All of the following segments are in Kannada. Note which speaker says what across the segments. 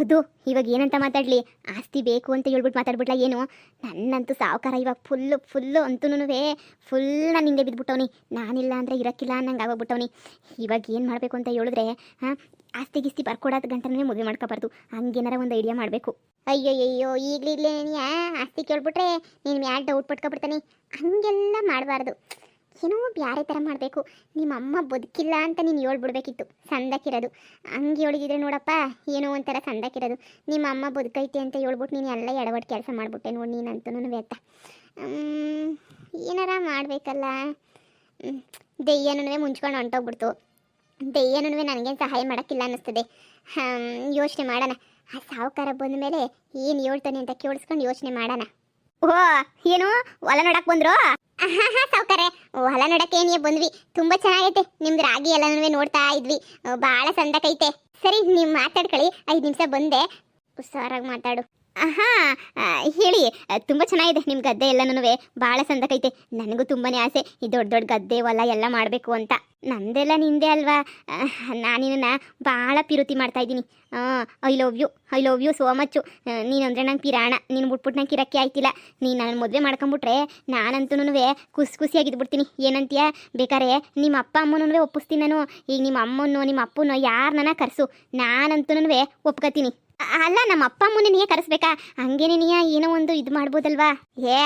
Speaker 1: ಹೌದು, ಇವಾಗ ಏನಂತ ಮಾತಾಡಲಿ? ಆಸ್ತಿ ಬೇಕು ಅಂತ ಹೇಳ್ಬಿಟ್ಟು ಮಾತಾಡ್ಬಿಟ್ಲ ಏನು? ನನ್ನಂತೂ ಸಾವುಕಾರ ಇವಾಗ ಫುಲ್ಲು ಅಂತೂ ಫುಲ್ ನಾನು ಹಿಂದೆ ಬಿದ್ದುಬಿಟ್ಟವನಿ. ನಾನಿಲ್ಲ ಅಂದರೆ ಇರೋಕ್ಕಿಲ್ಲ ಅನ್ನಂಗೆ ಆಗೋಗ್ಬಿಟ್ಟವನಿ. ಇವಾಗ ಏನು ಮಾಡಬೇಕು ಅಂತ ಹೇಳಿದ್ರೆ ಆಸ್ತಿ ಗಿಸ್ತಿ ಬರ್ಕೊಡೋದು ಗಂಟನೇ ಮದುವೆ ಮಾಡ್ಕೋಬಾರ್ದು. ಹಂಗೇನಾರ ಒಂದು ಐಡಿಯಾ ಮಾಡಬೇಕು. ಅಯ್ಯೋ ಈಗಲೇ ಆಸ್ತಿ ಕೇಳ್ಬಿಟ್ರೆ ನೀನು ಮ್ಯಾಲೆ ಡೌಟ್ ಪಟ್ಕೊಬಿಡ್ತಾನೆ. ಹಂಗೆಲ್ಲ ಮಾಡಬಾರ್ದು. ಏನೋ ಬ್ಯಾರೆ ಥರ ಮಾಡಬೇಕು. ನಿಮ್ಮ ಅಮ್ಮ ಬದುಕಿಲ್ಲ ಅಂತ ನೀನು ಹೇಳ್ಬಿಡ್ಬೇಕಿತ್ತು, ಸಂದಕ್ಕಿರೋದು. ಹಂಗೆ ಹೇಳಿದ್ರೆ ನೋಡಪ್ಪ, ಏನೋ ಒಂಥರ ಸಂದಕ್ಕಿರೋದು. ನಿಮ್ಮ ಅಮ್ಮ ಬದುಕೈತೆ ಅಂತ ಹೇಳ್ಬಿಟ್ಟು ನೀನು ಎಲ್ಲ ಎಡವಟ್ಟು ಕೆಲಸ ಮಾಡಿಬಿಟ್ಟೆ ನೋಡಿ ನೀನಂತೂ ವೇತ. ಏನಾರ ಮಾಡಬೇಕಲ್ಲ. ದೆಯ್ಯನೂ ಮುಂಚ್ಕೊಂಡು ಹೊಂಟೋಗ್ಬಿಡ್ತು. ದೆಯ್ಯನೂ ನನಗೇನು ಸಹಾಯ ಮಾಡೋಕ್ಕಿಲ್ಲ ಅನ್ನಿಸ್ತದೆ. ಯೋಚನೆ ಮಾಡೋಣ. ಆ ಸಾವುಕಾರ ಬಂದ ಮೇಲೆ ಏನು ಹೇಳ್ತಾನೆ ಅಂತ ಕೇಳಿಸ್ಕೊಂಡು ಯೋಚನೆ ಮಾಡೋಣ. ಓ, ಏನು ಹೊಲ ನೋಡಕ್ಕೆ ಬಂದ್ರು? ಸಾವುಕಾರೆ, ಹೊಲ ನೋಡಕ್ಕೆ ಏನೇ ಬಂದ್ವಿ. ತುಂಬ ಚೆನ್ನಾಗೈತೆ ನಿಮ್ದು ರಾಗಿ ಎಲ್ಲನೂ ನೋಡ್ತಾ ಇದ್ವಿ. ಭಾಳ ಸಂದಕೈತೆ. ಸರಿ, ನೀವು ಮಾತಾಡ್ಕೊಳ್ಳಿ, 5 ನಿಮಿಷ ಬಂದೆ. ಹುಷಾರಾಗಿ ಮಾತಾಡು. ಹೇಳಿ. ತುಂಬ ಚೆನ್ನಾಗಿದೆ ನಿಮ್ಮ ಗದ್ದೆ ಎಲ್ಲನೂ, ಭಾಳ ಸಂದಕೈತೆ. ನನಗೂ ತುಂಬಾ ಆಸೆ ಈ ದೊಡ್ಡ ಗದ್ದೆ ಹೊಲ ಎಲ್ಲ ಮಾಡಬೇಕು ಅಂತ. ನಂದೆಲ್ಲ ನಿಂದೆ ಅಲ್ವಾ? ನಾನಿನ್ನ ಭಾಳ ಪಿರುತಿ ಮಾಡ್ತಾಯಿದ್ದೀನಿ. ಐ ಲವ್ ಯು ಸೋ ಮಚ್ಚು. ನೀನಂದರೆ ನಂಗೆ ಪಿರಾಣ. ನೀನು ಬಿಟ್ಬಿಟ್ಟು ನಂಗೆ ಕಿರಕ್ಕೆ ಆಯ್ತಿಲ್ಲ. ನೀನು ನನ್ನ ಮದುವೆ ಮಾಡ್ಕೊಂಬಿಟ್ರೆ ನಾನಂತೂ ಖುಷಿಯಾಗಿದ್ಬಿಡ್ತೀನಿ. ಏನಂತೀಯ? ಬೇಕಾರೆ ನಿಮ್ಮ ಅಪ್ಪ ಅಮ್ಮನೂ ಒಪ್ಪಿಸ್ತೀನಿ ನಾನು. ಈಗ ನಿಮ್ಮ ಅಮ್ಮನೋ ನಿಮ್ಮ ಅಪ್ಪನೋ ಯಾರನ್ನ ಕರೆಸು, ನಾನಂತೂ ಒಪ್ಕೋತೀನಿ. ಅಲ್ಲ, ನಮ್ಮ ಅಪ್ಪ ಅಮ್ಮನ ನೀಯೇ ಕರೆಸ್ಬೇಕಾ? ಹಂಗೇನೆ ನೀಯ ಏನೋ ಒಂದು ಇದು ಮಾಡ್ಬೋದಲ್ವಾ?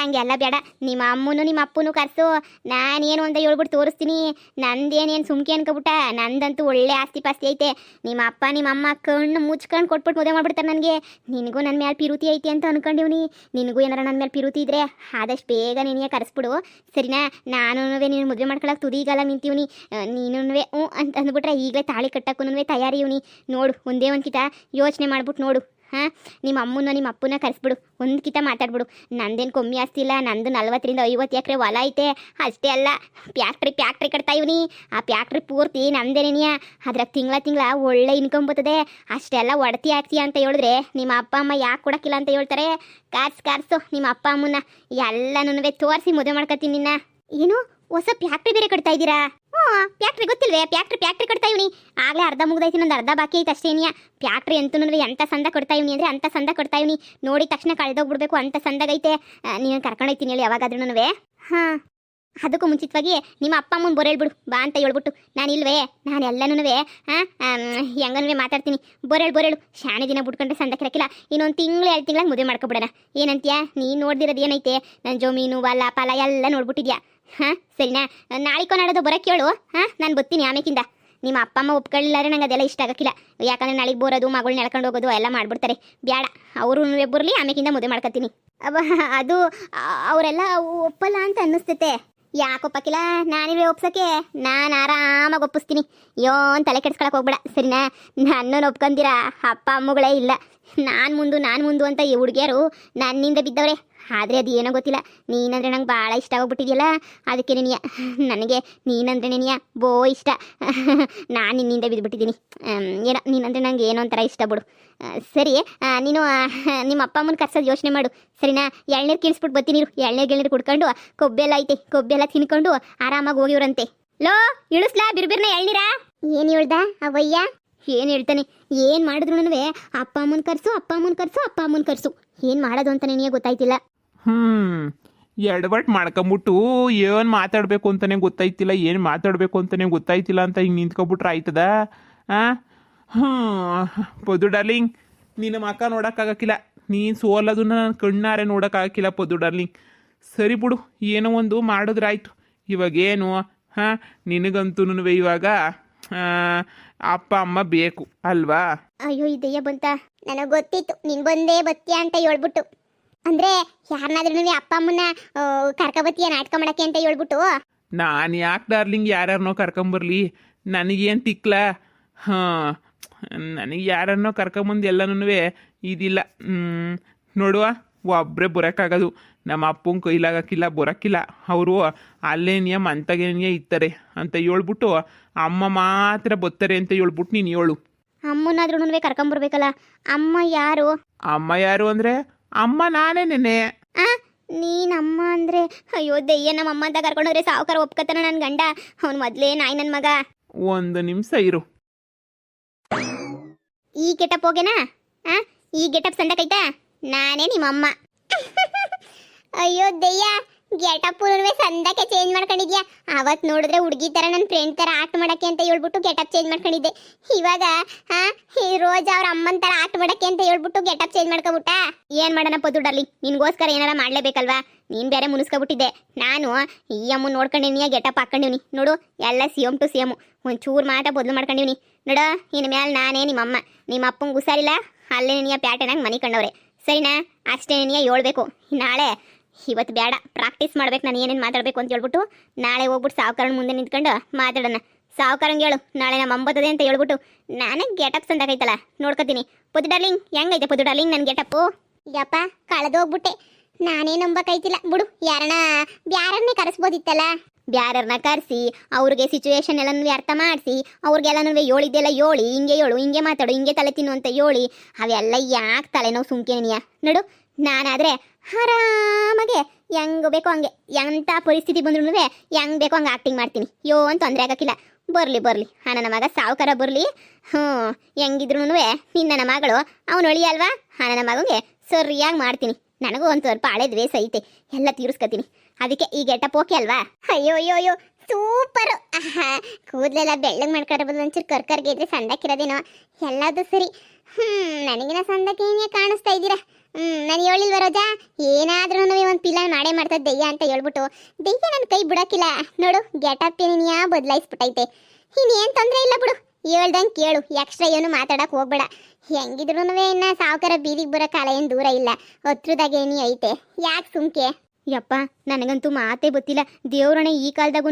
Speaker 1: ಹಂಗೆಲ್ಲ ಬೇಡ. ನಿಮ್ಮ ಅಮ್ಮನೂ ನಿಮ್ಮ ಅಪ್ಪನೂ ಕರೆಸು. ನಾನೇನು ಅಂತ ಹೇಳ್ಬಿಟ್ಟು ತೋರಿಸ್ತೀನಿ. ನಂದೇನೇನು ಸುಮ್ಕೆ ಅನ್ಕೊಬಿಟ್ಟ? ನಂದಂತೂ ಒಳ್ಳೆ ಆಸ್ತಿ ಪಾಸ್ತಿ ಐತೆ. ನಿಮ್ಮ ಅಪ್ಪ ನಿಮ್ಮ ಅಮ್ಮ ಕಣ್ಣು ಮುಚ್ಕೊಂಡು ಕೊಟ್ಬಿಟ್ಟು ಮದುವೆ ಮಾಡ್ಬಿಡ್ತಾರೆ ನನಗೆ. ನಿನಗೂ ನನ್ನ ಮೇಲೆ ಪಿರುತಿ ಐತಿ ಅಂತ ಅನ್ಕೊಂಡಿವ್ನಿ. ನಿನಗೂ ಏನಾರ ನನ್ನ ಮೇಲೆ ಪಿರುತಿ ಇದ್ರೆ ಆದಷ್ಟು ಬೇಗ ನೀನೇ ಕರೆಸ್ಬಿಡು, ಸರಿನಾ? ನಾನು ನೀನು ಮದುವೆ ಮಾಡ್ಕೊಳಕ್ಕೆ ತುದಿಗಲ್ಲ ನಿಂತೀವ್ನಿ. ನೀನು ಅಂತ ಅಂದ್ಬಿಟ್ರೆ ಈಗಲೇ ತಾಳಿ ಕಟ್ಟಕ್ಕೂ ತಯಾರಿ ಇವ್ನಿ. ನೋಡು, ಒಂದೇ ಒಂದು ಕಿತ ಯೋಚನೆ ಮಾಡ್ಬಿಟ್ಟು ನೋಡು. ನಿಮ್ಮ ಅಮ್ಮನ ನಿಮ್ಮ ಅಪ್ಪನ ಕರೆಸ್ಬಿಡು. ಒಂದು ಕಿತ ಮಾತಾಡ್ಬಿಡು. ನಂದೇನು ಕಮ್ಮಿ ಆಸ್ತಿ ಇಲ್ಲ. ನಂದು 40 ರಿಂದ 50 ಎಕರೆ ಹೊಲ ಐತೆ. ಅಷ್ಟೇ ಅಲ್ಲ, ಫ್ಯಾಕ್ಟ್ರಿ ಕಟ್ತಾ ಇವನಿ. ಆ ಫ್ಯಾಕ್ಟ್ರಿ ಪೂರ್ತಿ ನಂದೇನೇನಿಯ. ಅದ್ರಾಗ ತಿಂಗಳ ಒಳ್ಳೆ ಇನ್ಕಮ್ ಬರ್ತದೆ. ಅಷ್ಟೆಲ್ಲ ಒಡತಿ ಆಗ್ತೀಯ ಅಂತ ಹೇಳಿದ್ರೆ ನಿಮ್ಮ ಅಪ್ಪ ಅಮ್ಮ ಯಾಕೆ ಕೊಡೋಕ್ಕಿಲ್ಲ ಅಂತ ಹೇಳ್ತಾರೆ? ಕಾರ್ಸು ನಿಮ್ಮ ಅಪ್ಪ ಅಮ್ಮನ ಎಲ್ಲನೂ ತೋರಿಸಿ ಮದುವೆ ಮಾಡ್ಕೊತೀನಿ ನಿನ್ನ. ಏನು ಹೊಸ ಫ್ಯಾಕ್ಟ್ರಿ ಬೇರೆ ಕಟ್ತಾ ಇದ್ದೀರಾ? ಫ್ಯಾಕ್ಟ್ರಿ ಗೊತ್ತಿಲ್ವೇ? ಫ್ಯಾಕ್ಟ್ರಿ ಕಟ್ತಾ ಇವನಿ. ಆಗಲೇ ಅರ್ಧ ಮುಗ್ದೈತಿ, ನಂದು ಅರ್ಧ ಬಾಕಿ ಐತೆ ಅಷ್ಟೇನಿಯ. ಫ್ಯಾಕ್ಟ್ರಿ ಅಂತೂ ಎಂಥ ಸಂದ ಕೊಡ್ತಾ ಇವನಿ ಅಂದರೆ ಅಂಥ ಸಂದ ಕೊಡ್ತಾ ಇವನಿ. ನೋಡಿದ ತಕ್ಷಣ ಕಳೆದೋಗ್ಬಿಡ್ಬೇಕು ಅಂತ ಸಂದಾಗೈತೆ. ನೀನು ಕರ್ಕೊಂಡೋಯ್ತೀನಿ ಹೇಳಿ ಯಾವಾಗಾದ್ರೂ. ಅದಕ್ಕೂ ಮುಂಚಿತವಾಗಿ ನಿಮ್ಮ ಅಪ್ಪ ಅಮ್ಮನ ಬೊರೇಳ್ಬಿಡು ಬಾ ಅಂತ ಹೇಳ್ಬಿಟ್ಟು. ನಾನಿಲ್ವೇ? ನಾನು ಎಲ್ಲನೂ ಹೆಂಗನೂ ಮಾತಾಡ್ತೀನಿ. ಬೊರೇಳು. ಶಾಣೆ ದಿನ ಬಿಟ್ಕೊಂಡ್ರೆ ಸಂದಕ್ಕಿರಕ್ಕಿಲ್ಲ. ಇನ್ನೊಂದು ತಿಂಗಳು 2 ತಿಂಗಳಾಗ ಮದುವೆ ಮಾಡ್ಕೊಬಿಡೋಣ. ಏನಂತೀಯ? ನೀನು ನೋಡ್ದಿರೋದು ಏನೈತೆ? ನನ್ನ ಜಮೀನು ಹೊಲ ಪಾಲ ಎಲ್ಲ ನೋಡ್ಬಿಟ್ಟಿದ್ಯಾ? ಸರಿನಾ? ನಾಳಿಕೋ ನಾಡೋದು ಬರೋಕ್ಕೆ ಹೇಳು. ನಾನು ಬರ್ತೀನಿ ಆಮೇಕಿಂದ. ನಿಮ್ಮ ಅಪ್ಪ ಅಮ್ಮ ಒಪ್ಕೊಳ್ಳಿಲ್ಲಾರೆ ನಂಗೆ ಅದೆಲ್ಲ ಇಷ್ಟ ಆಗಕ್ಕಿಲ್ಲ. ಯಾಕಂದರೆ ನಾಳೆಗೆ ಬೋರೋದು, ಮಗಳನ್ನ ಎಳ್ಕೊಂಡು ಹೋಗೋದು ಎಲ್ಲ ಮಾಡ್ಬಿಡ್ತಾರೆ. ಬೇಡ, ಅವರು ಬರಲಿ, ಆಮೇಕಿಂದ ಮದುವೆ ಮಾಡ್ಕೊತೀನಿ. ಅದು ಅವರೆಲ್ಲ ಒಪ್ಪಲ್ಲ ಅಂತ ಅನ್ನಿಸ್ತೈತೆ. ಯಾಕೊಪ್ಪಕ್ಕಿಲ್ಲ? ನಾನಿಲ್ವೇ ಒಪ್ಸೋಕ್ಕೆ? ನಾನು ಆರಾಮಾಗಿ ಒಪ್ಪಿಸ್ತೀನಿ. ಯೋನ್ ತಲೆ ಕೆಡ್ಸ್ಕೊಳಕ್ಕೆ ಹೋಗ್ಬೇಡ, ಸರಿನಾ? ನನ್ನನ್ನು ಒಪ್ಕೊಂತೀರಾ ಅಪ್ಪ ಅಮ್ಮಗಳೇ ಇಲ್ಲ. ನಾನು ಮುಂದು ಅಂತ ಈ ಹುಡುಗಿಯರು ನನ್ನಿಂದ ಬಿದ್ದವ್ರೆ. ಆದರೆ ಅದು ಏನೋ ಗೊತ್ತಿಲ್ಲ, ನೀನಂದರೆ ನಂಗೆ ಭಾಳ ಇಷ್ಟ ಆಗೋಗ್ಬಿಟ್ಟಿದೆಯಲ್ಲ, ಅದಕ್ಕೆ ನನಗೆ ನೀನಂದ್ರೆ ನೆನೆಯ ಬೋ ಇಷ್ಟ. ನಾನು ನಿನ್ನಿಂದ ಬಿದ್ದುಬಿಟ್ಟಿದ್ದೀನಿ. ಏನೋ ನೀನಂದರೆ ನಂಗೆ ಏನೋ ಒಂಥರ ಇಷ್ಟ ಬಿಡು. ಸರಿ, ನೀನು ನಿಮ್ಮ ಅಪ್ಪ ಅಮ್ಮನ ಕರ್ಸೋದು ಯೋಚನೆ ಮಾಡು, ಸರಿನಾ? ಎಳ್ನೀರು ಕಿಳಿಸ್ಬಿಟ್ಟು ಬರ್ತೀನಿ. ಎಳ್ನೀರು ಕುಡ್ಕೊಂಡು ಕೊಬ್ಬೆಲ್ಲ ಐತೆ, ಕೊಬ್ಬೆಲ್ಲ ತಿನ್ಕೊಂಡು ಆರಾಮಾಗಿ ಹೋಗಿವ್ರಂತೆ. ಲೋ, ಇಳಿಸ್ಲಾ ಬಿರ್ಬಿರ್ನ ಎಳ್ನೀರ? ಏನು ಹೇಳ್ದ ಅವಯ್ಯ? ಏನು ಹೇಳ್ತಾನೆ? ಏನು ಮಾಡಿದ್ರು ಅಪ್ಪ ಅಮ್ಮನ ಕರ್ಸು. ಏನು ಮಾಡೋದು ಅಂತ ನನಗೆ ಗೊತ್ತಾಯ್ತಿಲ್ಲ.
Speaker 2: ಎಡವಟ್ ಮಾಡ್ಕೊಂಬಿಟ್ಟು ಏನು ಮಾತಾಡಬೇಕು ಅಂತಲೇ ಗೊತ್ತಾಯ್ತಿಲ್ಲ, ಏನು ಮಾತಾಡಬೇಕು ಅಂತಲೇ ಗೊತ್ತಾಯ್ತಿಲ್ಲ ಅಂತ ಹಿಂಗೆ ನಿಂತ್ಕೊಬಿಟ್ರೆ ಆಯ್ತದ? ಪೊದು ಡಾರ್ಲಿಂಗ್, ನಿನ್ನ ಮಕ್ಕ ನೋಡೋಕ್ಕಾಗಕ್ಕಿಲ್ಲ. ನೀನು ಸೋಲೋದನ್ನ ನಾನು ಕಣ್ಣಾರೆ ನೋಡೋಕ್ಕಾಗಕ್ಕಿಲ್ಲ ಪೊದು ಡಾರ್ಲಿಂಗ್. ಸರಿ ಬಿಡು, ಏನೋ ಒಂದು ಮಾಡಿದ್ರಾಯ್ತು. ಇವಾಗೇನು? ನಿನಗಂತೂ ಇವಾಗ ಅಪ್ಪ ಅಮ್ಮ ಬೇಕು ಅಲ್ವಾ?
Speaker 1: ಅಯ್ಯೋ, ಇದೆಯಾ ಬಂತ? ನನಗೆ ಗೊತ್ತಿತ್ತು ನೀನು ಬಂದೇ ಬತ್ತೀಯ ಅಂತ ಹೇಳ್ಬಿಟ್ಟು. ಅಂದರೆ ಯಾರನ್ನಾದ್ರೂ ಅಪ್ಪ ಅಮ್ಮನ ಕರ್ಕೊಬತ್ತೀಯ ನಾಟಕ ಮಾಡೋಕ್ಕೆ ಅಂತ ಹೇಳ್ಬಿಟ್ಟು.
Speaker 2: ನಾನು ಯಾಕೆ ಡಾರ್ಲಿಂಗ್ ಯಾರ್ಯಾರನೋ ಕರ್ಕೊಂಬರ್ಲಿ? ನನಗೇನು ತಿಕ್ಲ? ನನಗೆ ಯಾರನ್ನೋ ಕರ್ಕೊಂಬಂದು ಎಲ್ಲನೂ ಇದಿಲ್ಲ. ನೋಡುವ, ಒಬ್ಬರೇ ಬರೋಕ್ಕಾಗೋದು. ನಮ್ಮ ಅಪ್ಪನ ಕೈಲಾಗಕ್ಕಿಲ್ಲ, ಬರೋಕ್ಕಿಲ್ಲ. ಅವರು ಅಲ್ಲೇನಿಯ ಮಂತಗೇನಿಯ ಇರ್ತಾರೆ ಅಂತ ಹೇಳ್ಬಿಟ್ಟು ಅಮ್ಮ ಮಾತ್ರ ಬರ್ತಾರೆ ಅಂತ ಹೇಳ್ಬಿಟ್ಟು ನೀನು ಹೇಳು.
Speaker 1: ಅಮ್ಮನಾದ್ರೂ ಕರ್ಕೊಂಬರ್ಬೇಕಲ್ಲ. ಅಮ್ಮ ಯಾರು?
Speaker 2: ಅಮ್ಮ ಯಾರು ಅಂದರೆ ಅಮ್ಮ ನಾನೇ ನೆನೆ.
Speaker 1: ನೀನಮ್ಮ ಅಂದರೆ ಅಯ್ಯೋ ದೆಯ್ಯ, ನಮ್ಮ ಅಮ್ಮ ಅಂತ ಕರ್ಕೊಂಡೋದ್ರೆ ಸಾವುಕಾರ ಒಪ್ಕತಾನ ನನ್ನ ಗಂಡ. ಅವ್ನು ಮೊದಲೇ ನಾಯಿ ನನ್ನ ಮಗ.
Speaker 2: ಒಂದು ನಿಮಿಷ ಇರು.
Speaker 1: ಈ ಕೆಟ್ಟಪ್ಪ ಹೋಗೆನಾ? ಆ ಈ ಗೆಟಪ್ ಸಂದಕೈತಾ ನಾನೇ ನಿಮ್ಮಮ್ಮ ಅಯ್ಯೋ ದಯ್ಯ ಗೆಟಪ್ ಸಂದಕ್ಕೆ ಚೇಂಜ್ ಮಾಡ್ಕೊಂಡಿದ್ಯಾ ಅವತ್ ನೋಡಿದ್ರೆ ಹುಡುಗಿ ತರ ನನ್ನ ಫ್ರೆಂಡ್ ತರ ಆಕ್ಟ್ ಮಾಡಕ್ಕೆ ಅಂತ ಹೇಳ್ಬಿಟ್ಟು ಗೆಟಪ್ ಚೇಂಜ್ ಮಾಡ್ಕೊಂಡಿದ್ದೆ ಇವಾಗ ಈ ರೋಜ್ ಅವ್ರ ಅಮ್ಮನ ತರ ಆಕ್ಟ್ ಮಾಡಕ್ಕೆ ಅಂತ ಹೇಳ್ಬಿಟ್ಟು ಗೆಟಪ್ ಚೇಂಜ್ ಮಾಡ್ಕೊಬಿಟ್ಟ ಏನ್ ಮಾಡೋಣ ಪೊದ್ದು ಡಾರ್ಲಿಂಗ್ ನಿನ್ಗೋಸ್ಕರ ಏನಾರ ಮಾಡ್ಲೇಬೇಕಲ್ವಾ ನೀನ್ ಬೇರೆ ಮುನಿಸ್ಕೊಬಿಟ್ಟಿದ್ದೆ ನಾನು ಈ ಅಮ್ಮ ನೋಡ್ಕೊಂಡಿನಿ ಗೆಟಪ್ ಹಾಕೊಂಡಿವ್ನಿ ನೋಡು ಎಲ್ಲ ಸೇಮ್ ಟು ಸೇಮ್ ಒಂಚೂರು ಮಾಟ ಬದಲು ಮಾಡ್ಕೊಂಡಿವ್ನಿ ನೋಡ ಇನ್ ಮ್ಯಾಲ ನಾನೇ ನಿಮ್ಮಮ್ಮ ನಿಮ್ಮ ಅಪ್ಪಂಗೆ ಹುಷಾರಿಲ್ಲ ಅಲ್ಲೇ ನಿನಿಯ ಪ್ಯಾಟೆನಾಗ ಮನಿ ಕಂಡವ್ರೆ ಸರಿನಾ ಅಷ್ಟೇ ನಿನಿಯ ಹೇಳ್ಬೇಕು ನಾಳೆ ಇವತ್ತು ಬೇಡ ಪ್ರಾಕ್ಟೀಸ್ ಮಾಡ್ಬೇಕು ನಾನು ಏನೇನು ಮಾತಾಡಬೇಕು ಅಂತ ಹೇಳ್ಬಿಟ್ಟು ನಾಳೆ ಹೋಗ್ಬಿಟ್ಟು ಸಾವುಕಾರನ ಮುಂದೆ ನಿಂತ್ಕೊಂಡು ಮಾತಾಡೋಣ ಸಾವುಕಾರಂಗೆ ಹೇಳು ನಾಳೆ ನಮ್ಮ ಅಂಬತ್ತದೆ ಅಂತ ಹೇಳ್ಬಿಟ್ಟು ನನಗೆ ಗೆಟಪ್ ಸಂದಾಗೈತಲ್ಲ ನೋಡ್ಕೊತೀನಿ ಪೊದ್ದು ಡಾರ್ಲಿಂಗ್ ಹೆಂಗೈತೆ ಪೊದ್ದು ಡಾರ್ಲಿಂಗ್ ನನ್ನ ಗೆಟಪ್ಪು ಯಪ್ಪ ಕಳೆದೋಗ್ಬಿಟ್ಟೆ ನಾನೇ ನಂಬಕೈತಿಲ್ಲ ಬಿಡು ಬ್ಯಾರನ್ನೇ ಕರೆಸ್ಬೋದಿತ್ತಲ್ಲ ಬ್ಯಾರನ್ನ ಕರೆಸಿ ಅವ್ರಿಗೆ ಸಿಚುವೇಶನ್ ಎಲ್ಲನೂ ಅರ್ಥ ಮಾಡಿಸಿ ಅವ್ರಿಗೆಲ್ಲನೂ ಹೇಳಿದ್ದೆಲ್ಲ ಹೇಳಿ ಹಿಂಗೆ ಹೇಳು ಹಿಂಗೆ ಮಾತಾಡು ಹಿಂಗೆ ತಲೆ ತಿನ್ನು ಅಂತ ಹೇಳಿ ಅವೆಲ್ಲ ಯಾಕೆ ತಲೆನೋವು ಸುಮ್ಕೇನಿಯ ನೋಡು ನಾನಾದರೆ ಆರಾಮಾಗೆ ಹೆಂಗೆ ಬೇಕೋ ಹಂಗೆ ಎಂಥ ಪರಿಸ್ಥಿತಿ ಬಂದ್ರೂ ಹೆಂಗೆ ಬೇಕೋ ಹಂಗೆ ಆ್ಯಕ್ಟಿಂಗ್ ಮಾಡ್ತೀನಿ ಅಂತ ತೊಂದರೆ ಆಗೋಕ್ಕಿಲ್ಲ ಬರಲಿ ನನ್ನ ಮಗ ಸಾವುಕಾರ ಬರಲಿ ಹೆಂಗಿದ್ರು ನನ್ನ ಮಗಳು ಅವನು ಒಳಿ ಅಲ್ವಾ ನನ್ನ ಮಗನಿಗೆ ಸರಿಯಾಗಿ ಮಾಡ್ತೀನಿ ನನಗೂ ಒಂದು ಸ್ವಲ್ಪ ಹಳೆ ದ್ವೇಷ ಐತೆ ಎಲ್ಲ ತೀರಿಸ್ಕೊತೀನಿ ಅದಕ್ಕೆ ಈ ಗೆಟಪ್ ಓಕೆ ಅಲ್ವಾ ಅಯ್ಯೋ ಸೂಪರು ಕೂದಲೆಲ್ಲ ಬೆಳ್ಳಗೆ ಮಾಡ್ಕೊಳ್ಬೋದು ಒಂಚೂರು ಕರ್ಕರ್ಗೆ ಇದ್ರೆ ಸಂದಕ್ಕಿರೋದೇನೋ ಎಲ್ಲದು ಸರಿ ನನಗಿನ ಸಂದಕ್ಕೇನೇ ಕಾಣಿಸ್ತಾ ಇದ್ದೀರಾ ನಾನು ಹೇಳಿಲ್ವ ರೋಜಾ ಏನಾದ್ರೂ ಒಂದು ಪಿಲ್ಲನ್ ಮಾಡೇ ಮಾಡ್ತದೆ ದೆಯ್ಯ ಅಂತ ಹೇಳ್ಬಿಟ್ಟು ದೆಯ್ಯ ನನ್ನ ಕೈ ಬಿಡೋಕ್ಕಿಲ್ಲ ನೋಡು ಗೆಟಪ್ ಏನಿಯಾ ಬದಲಾಯಿಸ್ಬಿಟ್ಟೈತೆ ಇನ್ನೇನು ತೊಂದರೆ ಇಲ್ಲ ಬಿಡು ಹೇಳ್ದಂಗೆ ಕೇಳು ಎಕ್ಸ್ಟ್ರಾ ಏನು ಮಾತಾಡಕ್ಕೆ ಹೋಗ್ಬೇಡ ಹೆಂಗಿದ್ರು ಇನ್ನ ಸಾವುಕಾರ ಬೀದಿಗೆ ಬರೋ ಕಾಲ ಏನು ದೂರ ಇಲ್ಲ ಹತ್ರದಾಗೇನಿ ಐತೆ ಯಾಕೆ ಸುಮ್ಕೆ ಯಪ್ಪ ನನಗಂತೂ ಮಾತೇ ಗೊತ್ತಿಲ್ಲ ದೇವ್ರಣೆ ಈ ಕಾಲದಾಗೂ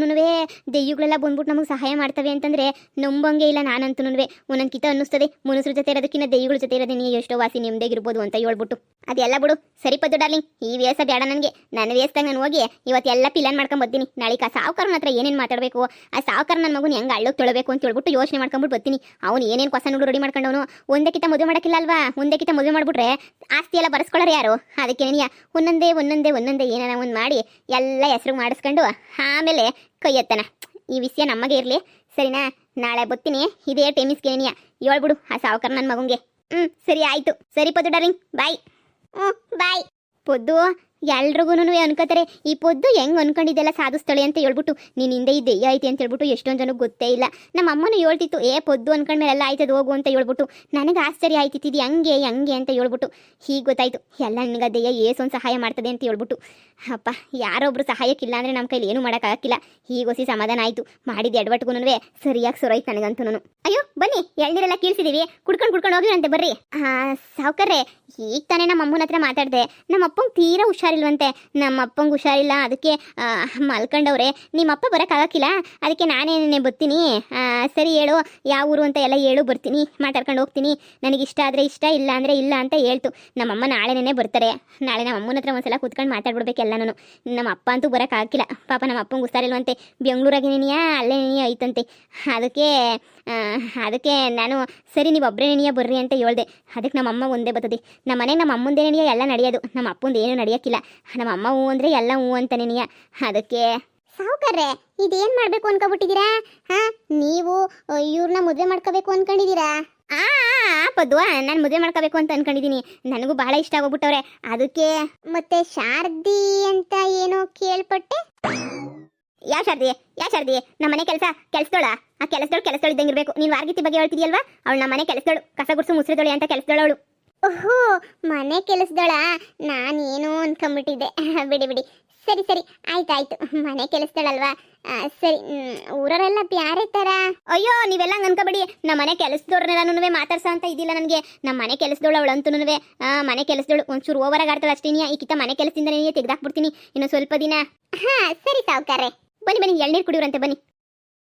Speaker 1: ದೆಯ್ಯಗಳೆಲ್ಲ ಬಂದ್ಬಿಟ್ಟು ನಮಗೆ ಸಹಾಯ ಮಾಡ್ತವೆ ಅಂತಂದರೆ ನಂಬಂಗೆ ಇಲ್ಲ ನಾನಂತೂ ಒಂದೊಂದು ಕಿತ ಅನ್ನಿಸ್ತದೆ ಮನುಷ್ಯರ ಜೊತೆ ಇರೋದಕ್ಕಿಂತ ದೆಯ್ಯಗಳ ಜೊತೆ ಇರೋದೇ ನೀವು ಎಷ್ಟೋ ವಾಸಿ ನಿಮ್ದೇಗಿರ್ಬೋದು ಅಂತ ಹೇಳ್ಬಿಟ್ಟು ಅದೆಲ್ಲ ಬಿಡು ಸರಿ ಪದ್ದು ಡಾರ್ಲಿಂಗ್ ಈ ವೇಸ ಬೇಡ ನನಗೆ ನನ್ನ ವೇಸ್ದಾಗ ನಾನು ಹೋಗಿ ಇವತ್ತೆಲ್ಲ ಪ್ಲಾನ್ ಮಾಡ್ಕೊಂಬರ್ತೀನಿ ನಾಳೆಗೆ ಆ ಸಾವುಕಾರನ ಹತ್ರ ಏನೇನು ಮಾತಾಡಬೇಕು ಆ ಸಾವುಕಾರ ನನ್ನ ಮಗನ ಹೆಂಗೆ ಅಳ್ಳೋಗಿ ತೊಳಬೇಕು ಅಂತ ಹೇಳ್ಬಿಟ್ಟು ಯೋಚನೆ ಮಾಡ್ಕೊಂಬಿಟ್ಟು ಬರ್ತೀನಿ ಅವ್ನು ಏನೇನು ಹೊಸ ನುಡು ರೆಡಿ ಮಾಡ್ಕೊಂಡವನು ಒಂದಕ್ಕಿಂತ ಮದುವೆ ಮಾಡೋಕ್ಕಿಲ್ಲ ಅಲ್ವಾ ಒಂದಕ್ಕಿಂತ ಮದುವೆ ಮಾಡಿಬಿಟ್ರೆ ಆಸ್ತಿ ಎಲ್ಲ ಬರೆಸ್ಕೊಳ್ಳೋರು ಯಾರು ಅದಕ್ಕೆ ನೀನು ಒಂದೊಂದೇ ಏನಾರ ಒಂದು ಮಾಡಿ ಎಲ್ಲ ಹೆಸರು ಮಾಡಿಸ್ಕೊಂಡು ಆಮೇಲೆ ಕೈ ಎತ್ತನ ಈ ವಿಷಯ ನಮಗೆ ಇರಲಿ ಸರಿನಾ ನಾಳೆ ಬರ್ತೀನಿ ಇದೇ ಟೈಮಿಸ್ಗೆ ನೀಯ ಹೇಳ್ಬಿಡು ಆ ಸಾವುಕಾರ ನನ್ನ ಮಗಂಗೆ ಸರಿ ಆಯಿತು ಸರಿ ಪೊದ್ದು ಡಾರ್ಲಿಂಗ್ ಬಾಯ್ ಬಾಯ್ ಪೊದ್ದು ಎಲ್ರಿಗೂ ಅನ್ಕೋತಾರೆ ಈ ಪೊದ್ದು ಹೆಂಗೆ ಅನ್ಕೊಂಡಿದ್ದೆಲ್ಲ ಸಾಧಿಸ್ತಾಳೆ ಅಂತ ಹೇಳ್ಬಿಟ್ಟು ನೀನು ಹಿಂದೆ ಈ ದೆಯ್ಯ ಐತೆ ಅಂತ ಹೇಳ್ಬಿಟ್ಟು ಎಷ್ಟೊಂದು ಜನಕ್ಕೆ ಗೊತ್ತೇ ಇಲ್ಲ ನಮ್ಮ ಅಮ್ಮನೂ ಹೇಳ್ತಿತ್ತು ಪೊದ್ದು ಅನ್ಕೊಂಡ್ಮೇಲೆಲ್ಲ ಆಯ್ತದ ಹೋಗು ಅಂತ ಹೇಳ್ಬಿಟ್ಟು ನನಗೆ ಆಶ್ಚರ್ಯ ಆಯ್ತಿದ್ದು ಹಂಗೆ ಅಂತ ಹೇಳ್ಬಿಟ್ಟು ಹೀಗೆ ಗೊತ್ತಾಯ್ತು ಎಲ್ಲ ನಿನಗೆ ದೆಯ್ಯ ಏಸೊಂದು ಸಹಾಯ ಮಾಡ್ತದೆ ಅಂತ ಹೇಳ್ಬಿಟ್ಟು ಅಪ್ಪ ಯಾರೊಬ್ರು ಸಹಾಯಕ್ಕಿಲ್ಲ ಅಂದರೆ ನಮ್ಮ ಕೈಲಿ ಏನೂ ಮಾಡೋಕ್ಕಾಗಕ್ಕಿಲ್ಲ ಹೀಗೋಸಿ ಸಮಾಧಾನ ಆಯಿತು ಮಾಡಿದ್ದು ಎಡವಟ್ಗೂ ಸರಿಯಾಗಿ ಸೊರೈತು ನನಗಂತೂ ಅಯ್ಯೋ ಬನ್ನಿ ಎಳ್ನೀರೆಲ್ಲ ಕೀಳ್ಸಿದೀವಿ ಕುಡ್ಕೊಂಡು ಹೋಗಿರಂತೆ ಬರ್ರಿ ಸಾವುಕಾರ್ರೆ ಈಗ ತಾನೇ ನಮ್ಮ ಅಮ್ಮನ ಹತ್ರ ಮಾತಾಡಿದೆ ನಮ್ಮ ಅಪ್ಪಂಗೆ ತೀರಾ ಹುಷಾರಿಲ್ವಂತೆ ನಮ್ಮ ಅಪ್ಪಂಗೆ ಹುಷಾರಿಲ್ಲ ಅದಕ್ಕೆ ಮಲ್ಕೊಂಡವ್ರೆ ನಿಮ್ಮ ಅಪ್ಪ ಬರೋಕ್ಕಾಗಕ್ಕಿಲ್ಲ ಅದಕ್ಕೆ ನಾನೇನೇ ಬರ್ತೀನಿ ಸರಿ ಹೇಳು ಯಾವ ಊರು ಅಂತ ಎಲ್ಲ ಹೇಳು ಬರ್ತೀನಿ ಮಾತಾಡ್ಕೊಂಡು ಹೋಗ್ತೀನಿ ನನಗೆ ಇಷ್ಟ ಆದರೆ ಇಷ್ಟ ಇಲ್ಲ ಅಂದರೆ ಇಲ್ಲ ಅಂತ ಹೇಳ್ತು ನಮ್ಮಮ್ಮ ನಾಳೆನೇ ಬರ್ತಾರೆ ನಾಳೆ ನಮ್ಮ ಅಮ್ಮನ ಹತ್ರ ಒಂದ್ಸಲ ಕೂತ್ಕೊಂಡು ಮಾತಾಡ್ಬಿಡ್ಬೇಕು ಎಲ್ಲನೂ ನಮ್ಮ ಅಪ್ಪ ಅಂತೂ ಬರೋಕ್ಕಾಗಿಲ್ಲ ಪಾಪ ನಮ್ಮ ಅಪ್ಪಂಗೆ ಹುಷಾರಿಲ್ವಂತೆ ಬೆಂಗಳೂರಾಗೇನೆಯಾ ಅಲ್ಲೇ ಐತಂತೆ ಅದಕ್ಕೆ ನಾನು ಸರಿ ನೀವು ಒಬ್ಬರೇ ಬರ್ರಿ ಅಂತ ಹೇಳ್ದೆ ಅದಕ್ಕೆ ನಮ್ಮ ಅಮ್ಮ ಒಂದೇ ಬರ್ತದೆ ನಮ್ಮ ಮನೆಗೆ ನಮ್ಮ ಅಮ್ಮಂದೇ ಎಲ್ಲ ನಡೆಯೋದು ನಮ್ಮ ಅಪ್ಪಂದು ಏನೂ ನಡೆಯೋಕ್ಕಿಲ್ಲ ನಮ್ಮ ಅಮ್ಮ ಹೂ ಅಂದರೆ ಎಲ್ಲ ಹೂ ಅಂತಾನೆ ಅದಕ್ಕೆ ಸಾವುಕಾರ್ರೆ ಇದೇನು ಮಾಡಬೇಕು ಅನ್ಕೊಬಿಟ್ಟಿದ್ದೀರಾ ನೀವು ಇವ್ರನ್ನ ಮದುವೆ ಮಾಡ್ಕೋಬೇಕು ಅನ್ಕೊಂಡಿದ್ದೀರಾ ಪದ್ದು ನಾನು ಮದುವೆ ಮಾಡ್ಕೋಬೇಕು ಅಂತ ಅನ್ಕೊಂಡಿದ್ದೀನಿ ನನಗೂ ಬಹಳ ಇಷ್ಟ ಆಗೋಗ್ಬಿಟ್ಟವ್ರೆ ಅದಕ್ಕೆ ಮತ್ತೆ ಶಾರದಿ ಅಂತ ಏನೋ ಕೇಳ್ಪಟ್ಟೆ ಯಾವ ಶಾರದಿ ನಮ್ಮ ಮನೆ ಕೆಲಸದೋಳ ಆ ಕೆಲಸದೋಳು ಇದ್ದಂಗಿರ್ಬೇಕು ನೀನು ವಾರ್ಗಿತಿ ಬಗ್ಗೆ ಹೇಳ್ತಿದ್ಯಲ್ವಾ ಅವಳು ನಮ್ಮ ಮನೆ ಕೆಲಸದೋಳು ಕಸ ಗುಡ್ಸು ಮುಸ್ರಿದೋಳಿ ಅಂತ ಕೆಲಸದೋಳು ಅವಳು ಓಹೋ ಮನೆ ಕೆಲಸದೋಳ ನಾನೇನೋ ಅನ್ಕೊಂಬಿಟ್ಟಿದ್ದೆ ಬಿಡಿ ಸರಿ ಆಯ್ತಾಯ್ತು ಮನೆ ಕೆಲಸದೋಳಲ್ವಾ ಸರಿ ಊರವರೆಲ್ಲ ಬ್ಯಾರೆ ತರ ಅಯ್ಯೋ ನೀವೆಲ್ಲ ಅನ್ಕೋಬೇಡಿ ನಮ್ಮ ಮನೆ ಕೆಲಸದವ್ರನ್ನೆಲ್ಲನೂ ಮಾತಾಡ್ಸ ಅಂತ ಇದಿಲ್ಲ ನನಗೆ ನಮ್ಮ ಮನೆ ಕೆಲಸದೋಳು ಅವಳಂತೂ ಮನೆ ಕೆಲಸದೋಳು ಒಂಚೂರು ಓವರಾಗಿ ಆಡ್ತಾಳೆ ಅಷ್ಟೇ ಈ ಕಿತ್ತ ಮನೆ ಕೆಲಸದಿಂದ ತೆಗೆದಾಕ್ಬಿಡ್ತೀನಿ ಇನ್ನು ಸ್ವಲ್ಪ ದಿನ ಸರಿ ಸಾವುಕಾರ್ರೆ ಬನ್ನಿ ಎಳ್ನೀರು ಕುಡಿಯೋರಂತೆ ಬನ್ನಿ